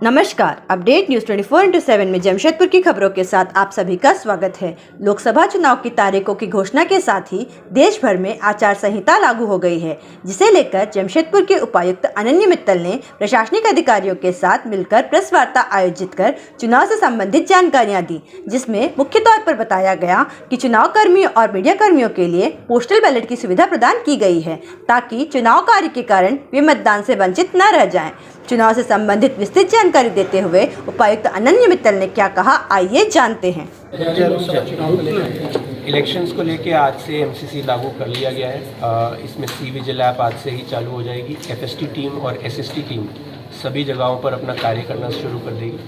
नमस्कार, update news 24/7 में जमशेदपुर की खबरों के साथ आप सभी का स्वागत है। लोकसभा चुनाव की तारीखों की घोषणा के साथ ही देश भर में आचार संहिता लागू हो गई है, जिसे लेकर जमशेदपुर के उपायुक्त अनन्य मित्तल ने प्रशासनिक अधिकारियों के साथ मिलकर प्रेस वार्ता आयोजित कर चुनाव से संबंधित जानकारियां दी, जिसमें मुख्य तौर पर बताया गया कि चुनाव कर्मियों और मीडिया कर्मियों के लिए पोस्टल बैलेट की सुविधा प्रदान की गई है, ताकि चुनाव कार्य के कारण वे मतदान से वंचित न रह जाएं। चुनाव से संबंधित विस्तृत जानकारी देते हुए उपायुक्त अनन्य मित्तल ने क्या कहा, आइए जानते हैं। इलेक्शंस को लेके आज से एमसीसी लागू कर लिया गया है। इसमें सी विजिल ऐप आज से ही चालू हो जाएगी। एफएसटी टीम और एसएसटी टीम सभी जगहों पर अपना कार्य करना शुरू कर देगी।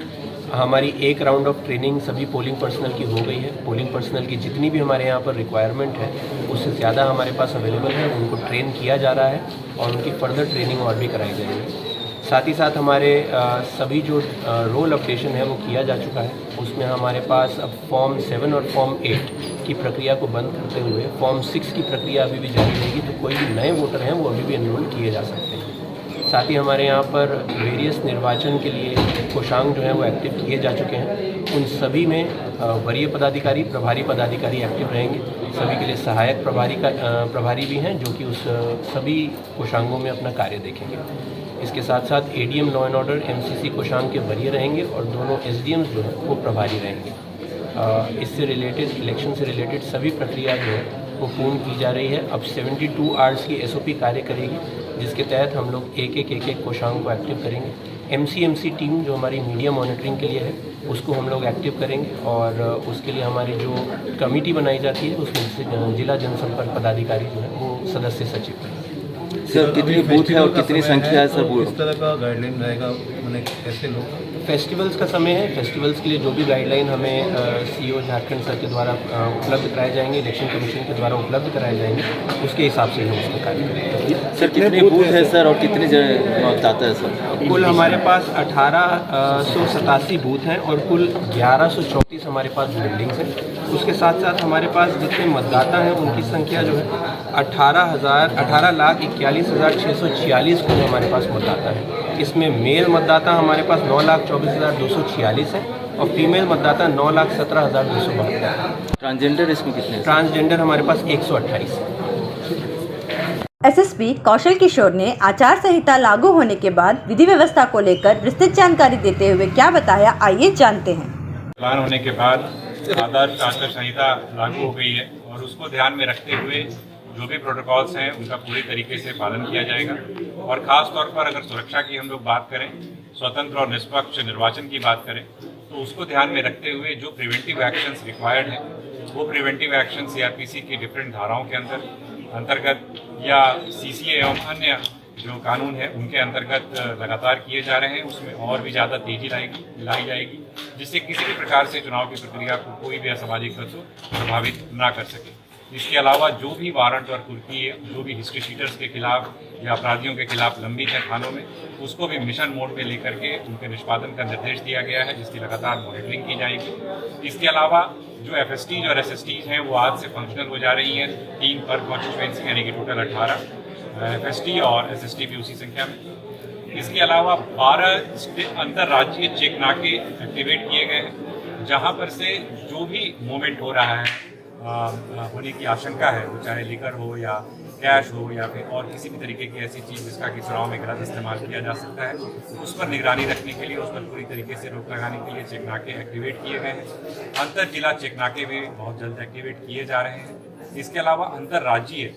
हमारी एक राउंड ऑफ ट्रेनिंग सभी पोलिंग पर्सनल की हो गई है। पोलिंग पर्सनल की जितनी भी हमारे यहाँ पर रिक्वायरमेंट है उससे ज़्यादा हमारे पास अवेलेबल है। उनको ट्रेन किया जा रहा है और उनकी फर्दर ट्रेनिंग और भी कराई जाएगी। साथ ही साथ हमारे सभी जो रोल अपडेशन है वो किया जा चुका है। उसमें हमारे पास अब फॉर्म 7 और फॉर्म 8 की प्रक्रिया को बंद करते हुए फॉर्म 6 की प्रक्रिया अभी भी जारी रहेगी। तो कोई भी नए वोटर हैं वो अभी भी एनरोल किए जा सकते हैं। साथ ही हमारे यहाँ पर वेरियस निर्वाचन के लिए कोषांग जो है वो एक्टिव किए जा चुके हैं। उन सभी में वरीय पदाधिकारी, प्रभारी पदाधिकारी एक्टिव रहेंगे। सभी के लिए सहायक प्रभारी भी हैं जो कि उस सभी कोषांगों में अपना कार्य देखेंगे। इसके साथ साथ ADM law and order MCC कोषांग के वरीय रहेंगे और दोनों एसडीएम्स जो हैं वो प्रभारी रहेंगे। इससे रिलेटेड, इलेक्शन से रिलेटेड सभी प्रक्रिया जो है वो पूर्ण की जा रही है। अब 72 आवर्स की एसओपी कार्य करेगी, जिसके तहत हम लोग एक कोषांग को एक्टिव करेंगे। एमसीएमसी टीम जो हमारी मीडिया मॉनिटरिंग के लिए है उसको हम लोग एक्टिव करेंगे और उसके लिए हमारी जो कमेटी बनाई जाती है उसमें जिला जनसंपर्क पदाधिकारी जो है वो सदस्य सचिव रहेंगे। सर कितनी बूथ है और कितनी संख्या है सर? किस तरह का गाइडलाइन रहेगा, मैंने कैसे लोग? फेस्टिवल्स का समय है। फेस्टिवल्स के लिए जो भी गाइडलाइन हमें सीईओ झारखंड सर के द्वारा उपलब्ध कराए जाएंगे, इलेक्शन कमीशन के द्वारा उपलब्ध कराए जाएंगे, उसके हिसाब से हम उसका कार्य करेंगे। सर कितने बूथ है सर और कितने मतदाता है सर? कुल हमारे पास 1887 बूथ हैं और कुल 1134 हमारे पास बिल्डिंग्स हैं। उसके साथ साथ हमारे पास जितने मतदाता हैं उनकी संख्या जो है 18,41,646 कुल हमारे पास मतदाता है। इसमें मेल मतदाता हमारे पास 9,24,246 है और फीमेल मतदाता 9,17,272 है। ट्रांसजेंडर इसमें कितने हैं? ट्रांसजेंडर हमारे पास 128 है। एसएसपी कौशल किशोर ने आचार संहिता लागू होने के बाद विधि व्यवस्था को लेकर विस्तृत जानकारी देते हुए क्या बताया, आइए जानते हैं। ऐलान होने के बाद आदर्श आचार संहिता लागू हो गई है और उसको ध्यान में रखते हुए जो भी प्रोटोकॉल्स हैं उनका पूरी तरीके से पालन किया जाएगा। और ख़ास तौर पर अगर सुरक्षा की हम लोग बात करें, स्वतंत्र और निष्पक्ष निर्वाचन की बात करें, तो उसको ध्यान में रखते हुए जो प्रिवेंटिव एक्शंस रिक्वायर्ड हैं वो प्रिवेंटिव एक्शन सीआरपीसी की डिफरेंट धाराओं के अंतर्गत या सीसीए एवं अन्य जो कानून है उनके अंतर्गत लगातार किए जा रहे हैं। उसमें और भी ज़्यादा तेजी लाई जाएगी, जिससे किसी भी प्रकार से चुनाव की प्रक्रिया को कोई भी असामाजिक तत्व प्रभावित ना कर सके। इसके अलावा जो भी वारंट और कुर्की है, जो भी हिस्ट्री शीटर्स के खिलाफ या अपराधियों के खिलाफ लंबित है थानों में, उसको भी मिशन मोड में लेकर के उनके निष्पादन का निर्देश दिया गया है, जिसकी लगातार मॉनिटरिंग की जाएगी। इसके अलावा जो एफएसटीज और एसएसटीज हैं वो आज से फंक्शनल हो जा रही हैं 3 पर कॉन्स्टिट्यूएंसी, यानी कि टोटल 18 एफएसटी और एसएसटी भी उसी संख्या में। इसके अलावा 12 अंतर्राज्यीय चेक नाके एक्टिवेट किए गए हैं, जहाँ पर से जो भी मूवमेंट हो रहा है होने की आशंका है, वो चाहे लिकर हो या कैश हो या फिर और किसी भी तरीके की ऐसी चीज़ जिसका कि चुनाव में गलत इस्तेमाल किया जा सकता है, उस पर निगरानी रखने के लिए, उस पर पूरी तरीके से रोक लगाने के लिए चेक नाके एक्टिवेट किए गए हैं। अंतर जिला चेक नाके भी बहुत जल्द एक्टिवेट किए जा रहे हैं। इसके अलावा अंतर्राज्यीय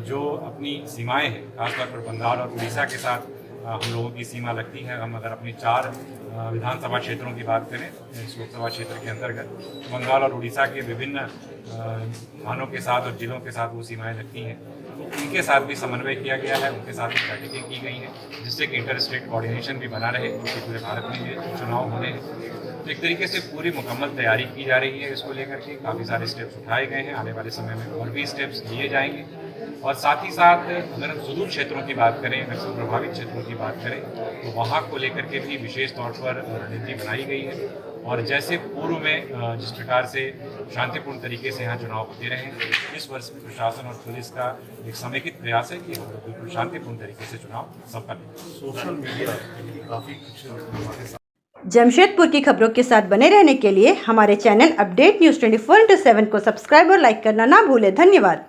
जो अपनी सीमाएँ हैं, खासतौर पर बंगाल और उड़ीसा के साथ हम लोगों की सीमा लगती है। हम अगर अपनी 4 विधानसभा क्षेत्रों की बात करें इस लोकसभा क्षेत्र के अंतर्गत, बंगाल और उड़ीसा के विभिन्न थानों के साथ और जिलों के साथ वो सीमाएं लगती हैं, तो उनके साथ भी समन्वय किया गया है, उनके साथ भी बैठकें की गई हैं, जिससे कि इंटर स्टेट कोऑर्डिनेशन भी बना रहे, क्योंकि पूरे भारत में ये चुनाव होने हैं। तो एक तरीके से पूरी मुकम्मल तैयारी की जा रही है इसको लेकर के। काफ़ी सारे स्टेप्स उठाए गए हैं, आने वाले समय में और भी स्टेप्स लिए जाएंगे। और साथ ही साथ अगर हम सुदूर क्षेत्रों की बात करें, नक्सल प्रभावित क्षेत्रों की बात करें, तो वहाँ को लेकर के भी विशेष तौर पर रणनीति बनाई गई है। और जैसे पूर्व में जिस प्रकार से शांतिपूर्ण तरीके से यहाँ चुनाव होते रहे, इस वर्ष प्रशासन और पुलिस का एक समेकित प्रयास है कि हम लोग बिल्कुल शांतिपूर्ण तरीके से चुनाव संपन्न। सोशल मीडिया काफ़ी कुछ जमशेदपुर की खबरों के साथ बने रहने के लिए हमारे चैनल अपडेट न्यूज़ 24/7 को सब्सक्राइब और लाइक करना ना भूलें। धन्यवाद।